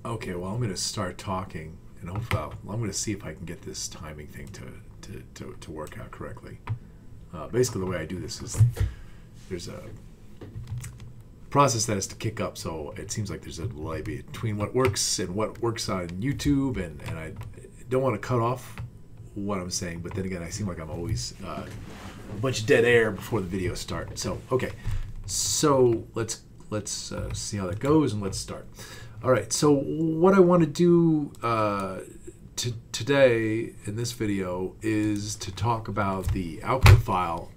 Okay, well, I'm going to start talking, and hopefully I'm going to see if I can get this timing thing to work out correctly. Basically, the way I do this is there's a process that has to kick up, so it seems like there's a delay between what works and what works on YouTube, and I don't want to cut off what I'm saying, but then again, I seem like I'm always a bunch of dead air before the video starts. So, okay, so let's see how that goes, and let's start. All right, so what I want to do today in this video is to talk about the output file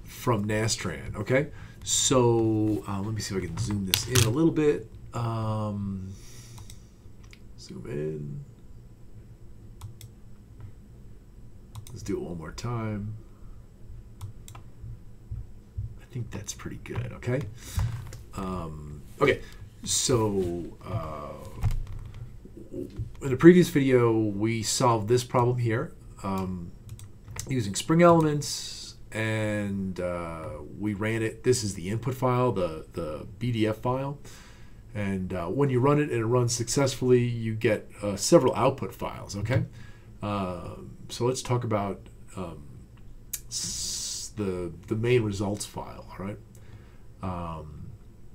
from Nastran, okay? So let me see if I can zoom this in a little bit. Zoom in. Let's do it one more time. I think that's pretty good, okay? Okay, so in the previous video, we solved this problem here using spring elements, and we ran it. This is the input file, the BDF file. And when you run it and it runs successfully, you get several output files, okay? So let's talk about the main results file, all right?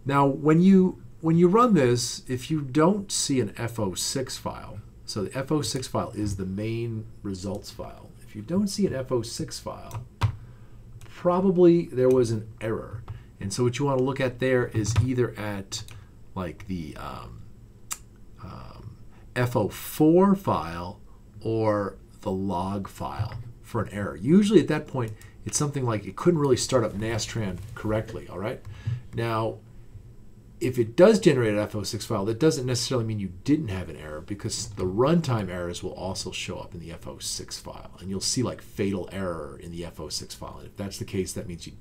Now, when you run this, if you don't see an FO6 file, so the FO6 file is the main results file. If you don't see an FO6 file, probably there was an error. And so what you want to look at there is either at like the FO4 file or the log file for an error. Usually at that point, it's something like it couldn't really start up Nastran correctly, all right? Now, if it does generate an FO6 file, that doesn't necessarily mean you didn't have an error, because the runtime errors will also show up in the FO6 file. And you'll see like fatal error in the FO6 file. And if that's the case, that means you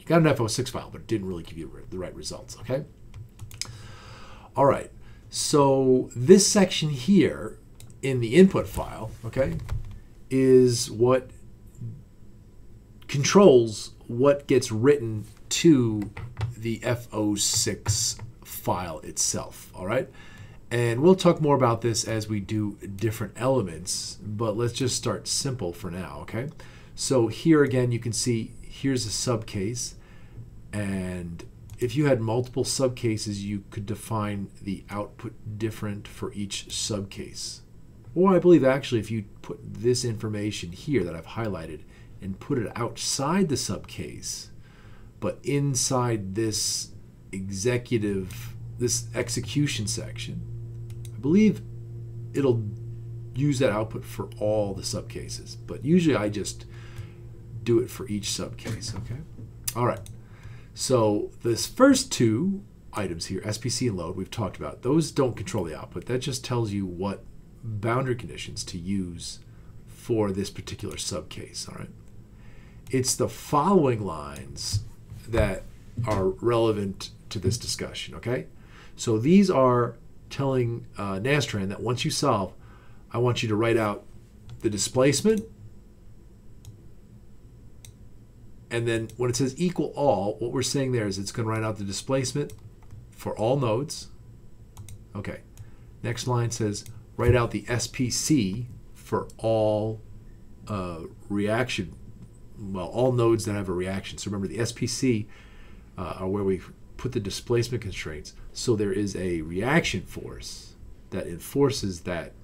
got an FO6 file, but it didn't really give you the right results, okay? All right, so this section here in the input file, okay, is what controls what gets written to the FO6 file itself, all right? And we'll talk more about this as we do different elements, but let's just start simple for now, okay? So here again, you can see here's a subcase, and if you had multiple subcases, you could define the output different for each subcase. Or I believe actually if you put this information here that I've highlighted and put it outside the subcase, but inside this execution section, I believe it'll use that output for all the subcases. But usually I just do it for each subcase, okay? All right, so this first two items here, SPC and load, we've talked about. Those don't control the output. That just tells you what boundary conditions to use for this particular subcase, all right? It's the following lines that are relevant to this discussion, okay? So these are telling Nastran that once you solve, I want you to write out the displacement, and then when it says equal all, what we're saying there is it's going to write out the displacement for all nodes. Okay, next line says write out the SPC for all reaction, well, all nodes that have a reaction. So remember, the SPC are where we put the displacement constraints. So there is a reaction force that enforces that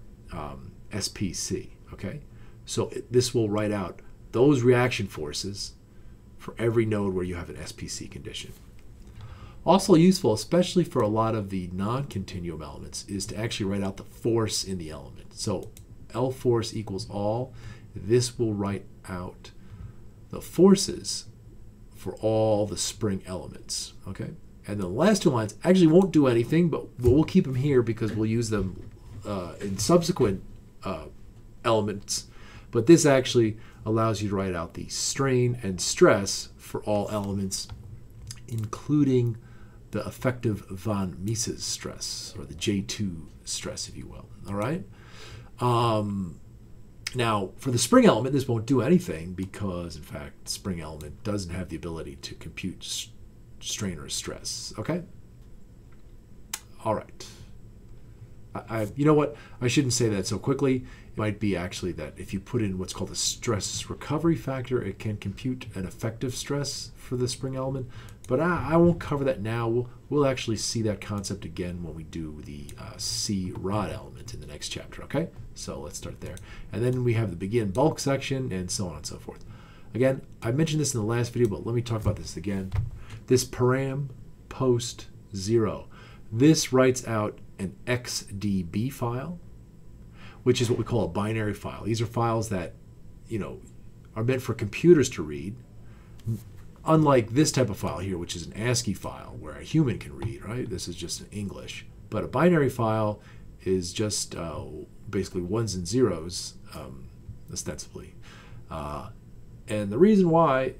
SPC, okay? So this will write out those reaction forces for every node where you have an SPC condition. Also useful, especially for a lot of the non-continuum elements, is to actually write out the force in the element. So L force equals all. This will write out the forces for all the spring elements, okay? And the last two lines actually won't do anything, but we'll keep them here because we'll use them in subsequent elements. But this actually allows you to write out the strain and stress for all elements, including the effective von Mises stress, or the J2 stress, if you will, all right? Now, for the spring element, this won't do anything because, in fact, the spring element doesn't have the ability to compute strain or stress, okay? All right. You know what? I shouldn't say that so quickly. It might be actually that if you put in what's called a stress recovery factor, it can compute an effective stress for the spring element. But I won't cover that now. We'll actually see that concept again when we do the C rod element in the next chapter, okay? So let's start there. And then we have the begin bulk section and so on and so forth. Again, I mentioned this in the last video, but let me talk about this again. This param post 0. This writes out an XDB file, which is what we call a binary file. These are files that, are meant for computers to read. Unlike this type of file here, which is an ASCII file where a human can read, right? This is just in English. But a binary file is just basically ones and zeros, ostensibly. And the reason why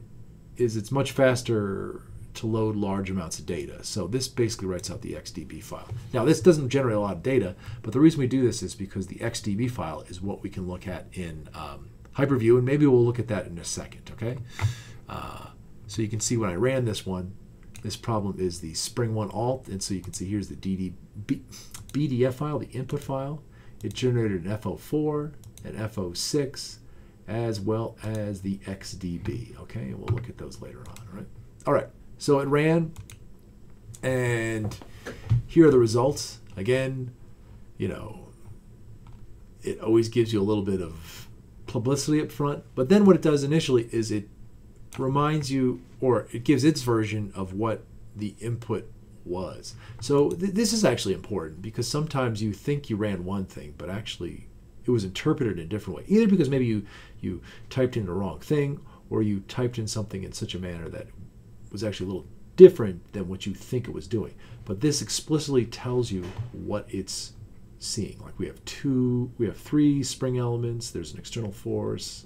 is it's much faster to load large amounts of data. So this basically writes out the XDB file. Now, this doesn't generate a lot of data, but the reason we do this is because the XDB file is what we can look at in Hyperview, and maybe we'll look at that in a second, okay? So you can see when I ran this one, this problem is the Spring1 alt, and so you can see here's the BDF file, the input file. It generated an FO4, an FO6, as well as the XDB, okay? And we'll look at those later on, all right? All right, so it ran, and here are the results. Again, it always gives you a little bit of publicity up front, but then what it does initially is it reminds you, or it gives its version of what the input was. So this is actually important because sometimes you think you ran one thing, but actually it was interpreted in a different way. Either because maybe you typed in the wrong thing, or you typed in something in such a manner that was actually a little different than what you think it was doing. But this explicitly tells you what it's seeing. Like we have 3 spring elements, there's an external force,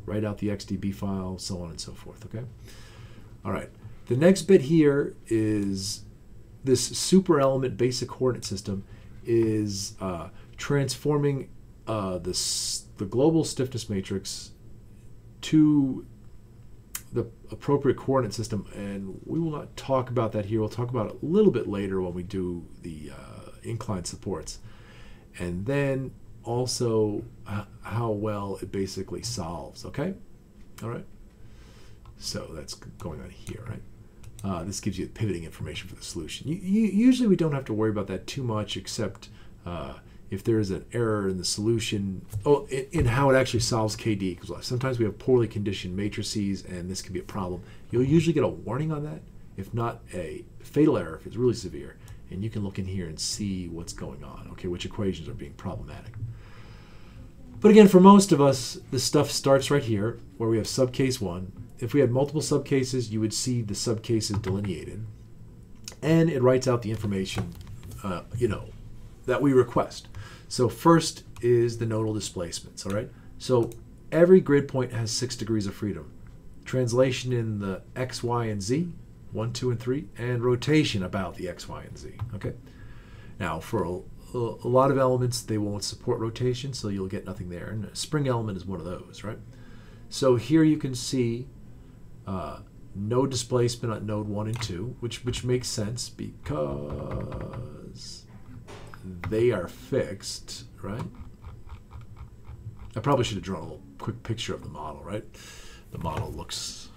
write out the XDB file, so on and so forth, okay? All right, the next bit here is this super element basic coordinate system is transforming the global stiffness matrix to the appropriate coordinate system, and we will not talk about that here. We'll talk about it a little bit later when we do the incline supports. And then also how well it basically solves, okay? All right, so that's going on here, right? This gives you pivoting information for the solution. Usually we don't have to worry about that too much, except if there's an error in the solution, in how it actually solves KD equals less. Sometimes we have poorly conditioned matrices, and this can be a problem. You'll usually get a warning on that, if not a fatal error if it's really severe. And you can look in here and see what's going on, okay, which equations are being problematic. But again, for most of us, the stuff starts right here, where we have subcase 1. If we had multiple subcases, you would see the subcases delineated. And it writes out the information, that we request. So first is the nodal displacements, all right? So every grid point has 6 degrees of freedom. Translation in the X, Y, and Z, 1, 2, and 3, and rotation about the X, Y, and Z, okay? Now, for a lot of elements, they won't support rotation, so you'll get nothing there. And a spring element is one of those, right? So here you can see node displacement at node 1 and 2, which makes sense because they are fixed, right? I probably should have drawn a little quick picture of the model, right? The model looks,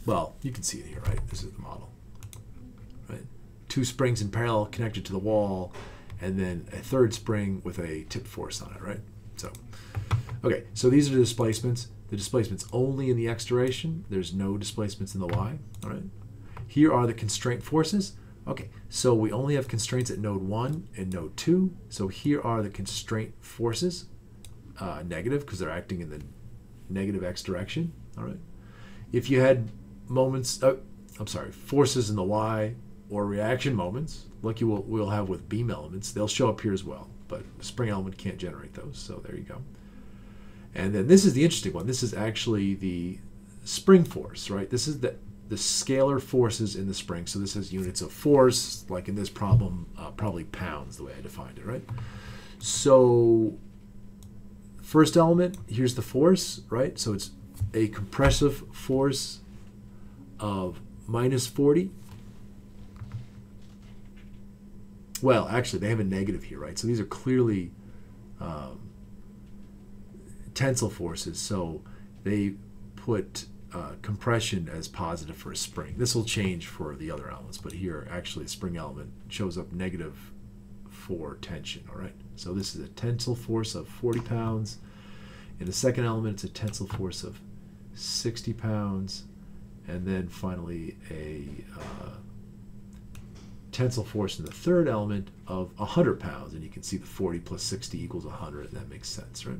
well, you can see it here, right? This is the model, right? 2 springs in parallel connected to the wall, and then a third spring with a tip force on it, right? So, okay, so these are the displacements. The displacement's only in the X direction. There's no displacements in the Y, all right? Here are the constraint forces. Okay, so we only have constraints at node 1 and node 2. So here are the constraint forces, negative, because they're acting in the negative X direction, all right? If you had forces in the Y or reaction moments, like we'll have with beam elements, they'll show up here as well, but the spring element can't generate those, so there you go. And then this is the interesting one. This is actually the spring force, right? This is the scalar forces in the spring. So this has units of force, like in this problem, probably pounds, the way I defined it, right? So first element, here's the force, right? So it's a compressive force of -40. well, actually, they have a negative here, right? So these are clearly tensile forces. So they put compression as positive for a spring. This will change for the other elements, but here, actually, a spring element shows up negative for tension, all right? So this is a tensile force of 40 pounds. In the second element, it's a tensile force of 60 pounds. And then finally, a tensile force in the third element of 100 pounds. And you can see the 40 plus 60 equals 100, and that makes sense, right?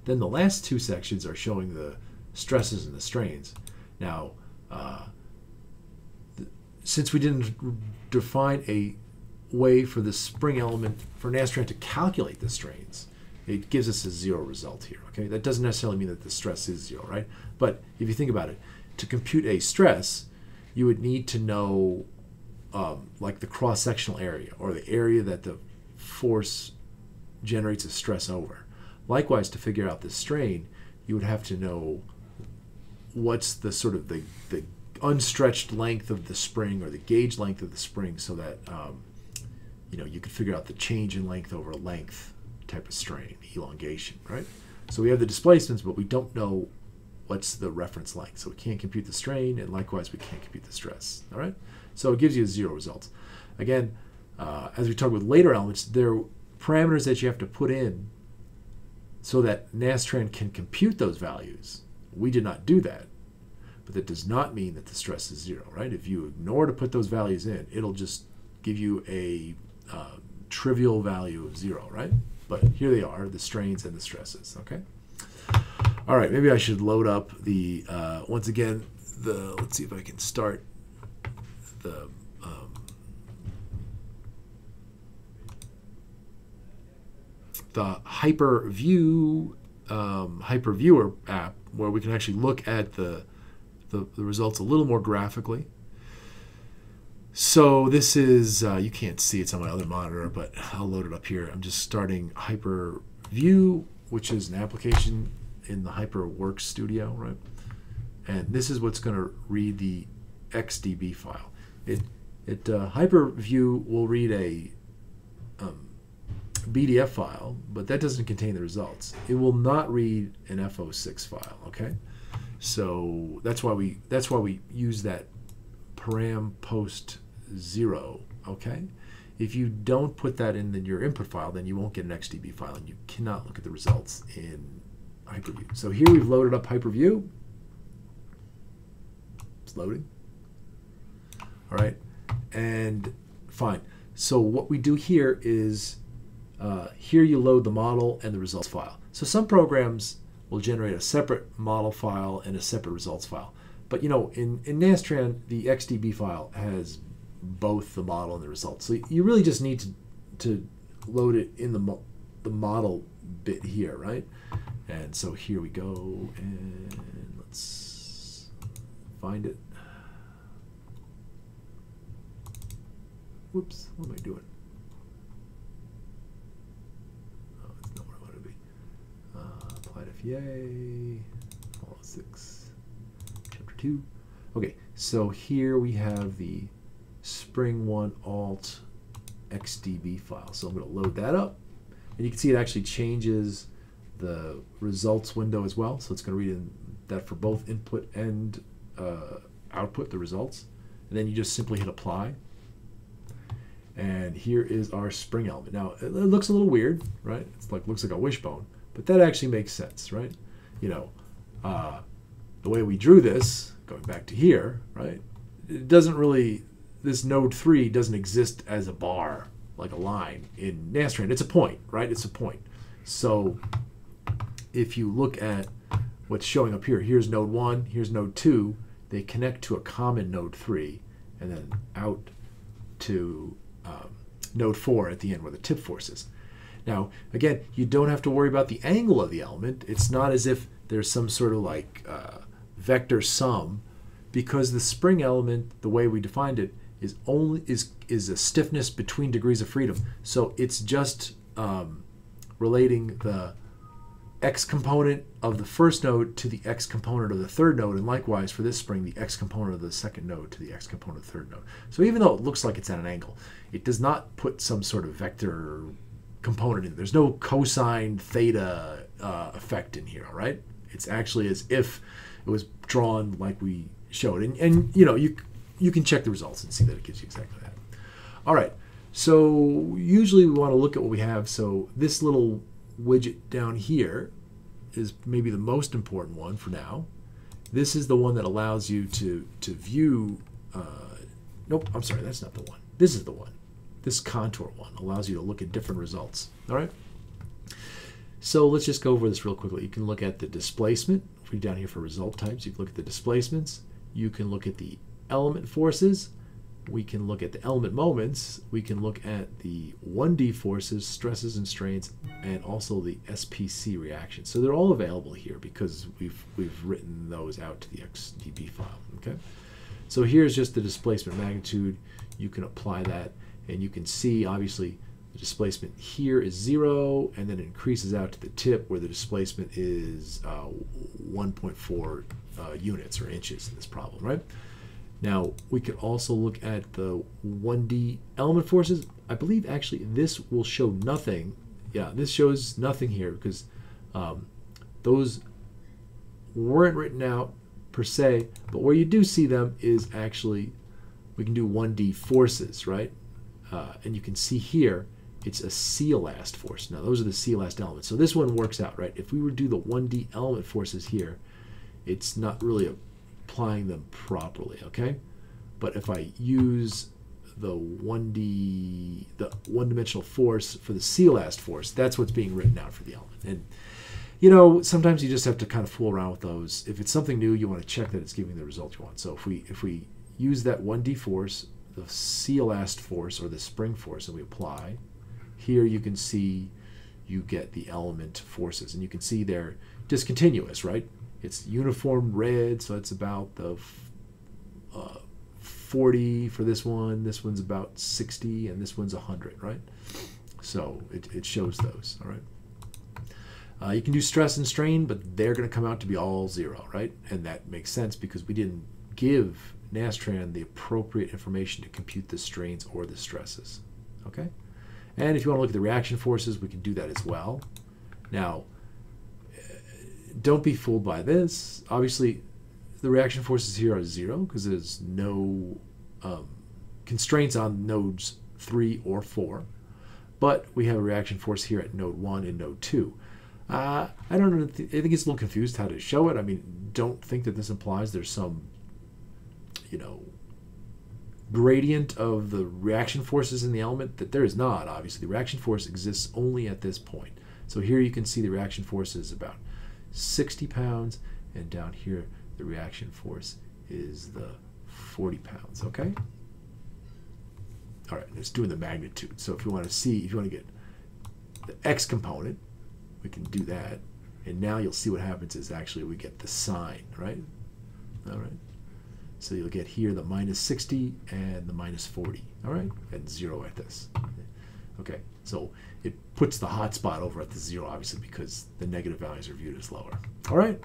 Then the last two sections are showing the stresses and the strains. Now, since we didn't define a way for the spring element for Nastran to calculate the strains, it gives us a 0 result here, okay? That doesn't necessarily mean that the stress is 0, right? But if you think about it, to compute a stress, you would need to know like the cross-sectional area, or the area that the force generates a stress over. Likewise, to figure out the strain, you would have to know what's the sort of the unstretched length of the spring, or the gauge length of the spring, so that you know, you could figure out the change in length over length type of strain, elongation, right? So we have the displacements, but we don't know what's the reference length. So we can't compute the strain, and likewise, we can't compute the stress, all right? So it gives you 0 results. Again, as we talk with later elements, there are parameters that you have to put in so that Nastran can compute those values. We did not do that, but that does not mean that the stress is 0, right? If you ignore to put those values in, it'll just give you a trivial value of 0, right? But here they are, the strains and the stresses, okay? All right, maybe I should load up the, once again, let's see if I can start the Hyperviewer app, where we can actually look at the results a little more graphically. So this is, you can't see, it's on my other monitor, but I'll load it up here. I'm just starting Hyperview, which is an application in the HyperWorks Studio, right? And this is what's going to read the XDB file. Hyperview will read a BDF file, but that doesn't contain the results. It will not read an FO6 file, okay? So that's why we use that param post 0, okay? If you don't put that in your input file, then you won't get an XDB file, and you cannot look at the results in Hyperview. So here we've loaded up Hyperview. It's loading. All right, and fine. So what we do here is, here you load the model and the results file. So some programs will generate a separate model file and a separate results file. But you know, in Nastran, the XDB file has both the model and the results. So you really just need to load it in the model bit here, right? And so here we go, and let's find it. Whoops, what am I doing? Oh, that's not what I want to be. Applied FEA, all 6, chapter 2. Okay, so here we have the Spring 1 Alt XDB file. So I'm going to load that up, and you can see it actually changes the results window as well. So it's going to read in that for both input and output, the results. And then you just simply hit apply. And here is our spring element. Now, it looks a little weird, right? It's like, looks like a wishbone, but that actually makes sense, right? You know, the way we drew this, going back to here, right? It doesn't really, this node 3 doesn't exist as a bar, like a line in Nastran. It's a point, right? It's a point. So if you look at what's showing up here, here's node 1, here's node 2. They connect to a common node 3, and then out to node 4 at the end where the tip force is. Now, again, you don't have to worry about the angle of the element. It's not as if there's some sort of like vector sum, because the spring element, the way we defined it, is a stiffness between degrees of freedom. So it's just relating the x component of the first node to the x component of the third node, and likewise for this spring, the x component of the second node to the x component of the third node. So even though it looks like it's at an angle, it does not put some sort of vector component in. There's no cosine theta effect in here, all right? It's actually as if it was drawn like we showed. And you know, you can check the results and see that it gives you exactly that. All right, so usually we want to look at what we have. So this little widget down here is maybe the most important one for now. This is the one that allows you to view, nope, I'm sorry, that's not the one. This is the one. This contour one allows you to look at different results. All right. So let's just go over this real quickly. You can look at the displacement. If we're down here for result types, you can look at the displacements. You can look at the element forces. We can look at the element moments. We can look at the 1D forces, stresses and strains, and also the SPC reactions. So they're all available here because we've written those out to the XDB file. Okay. So here's just the displacement magnitude. You can apply that, and you can see obviously the displacement here is 0, and then it increases out to the tip where the displacement is 1.4 units or inches in this problem, right? Now, we could also look at the 1D element forces. I believe actually this will show nothing. Yeah, this shows nothing here because those weren't written out per se, but where you do see them is actually, we can do 1D forces, right? And you can see here, it's a CELAST force. Now, those are the CELAST elements. So this one works out, right? If we were to do the 1D element forces here, it's not really applying them properly, okay? But if I use the 1D, the one-dimensional force for the CELAST force, that's what's being written out for the element. And, you know, sometimes you just have to kind of fool around with those. If it's something new, you want to check that it's giving the result you want. So if we use that 1D force, the CELAST force or the spring force that we apply, here you can see you get the element forces, and you can see they're discontinuous, right? It's uniform red, so it's about the 40 for this one. This one's about 60, and this one's 100, right? So it shows those, all right? You can do stress and strain, but they're going to come out to be all 0, right? And that makes sense because we didn't give Nastran the appropriate information to compute the strains or the stresses, okay? And if you want to look at the reaction forces, we can do that as well. Now, don't be fooled by this. Obviously, the reaction forces here are 0 because there's no constraints on nodes 3 or 4. But we have a reaction force here at node 1 and node 2. I don't know. I think it's a little confused how to show it. I mean, don't think that this implies there's some, you know, gradient of the reaction forces in the element. That there is not, obviously. The reaction force exists only at this point. So here you can see the reaction force is about 60 pounds, and down here the reaction force is the 40 pounds, okay? All right, it's doing the magnitude. So if you want to see, if you want to get the x component, we can do that. And now you'll see what happens is actually we get the sign, right? All right. So you'll get here the minus 60 and the minus 40, all right? And 0 at this. Okay, so it puts the hot spot over at the 0, obviously, because the negative values are viewed as lower. All right?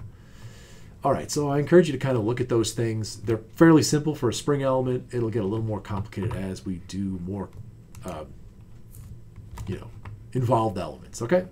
All right, so I encourage you to kind of look at those things. They're fairly simple for a spring element. It'll get a little more complicated as we do more, you know, involved elements, okay?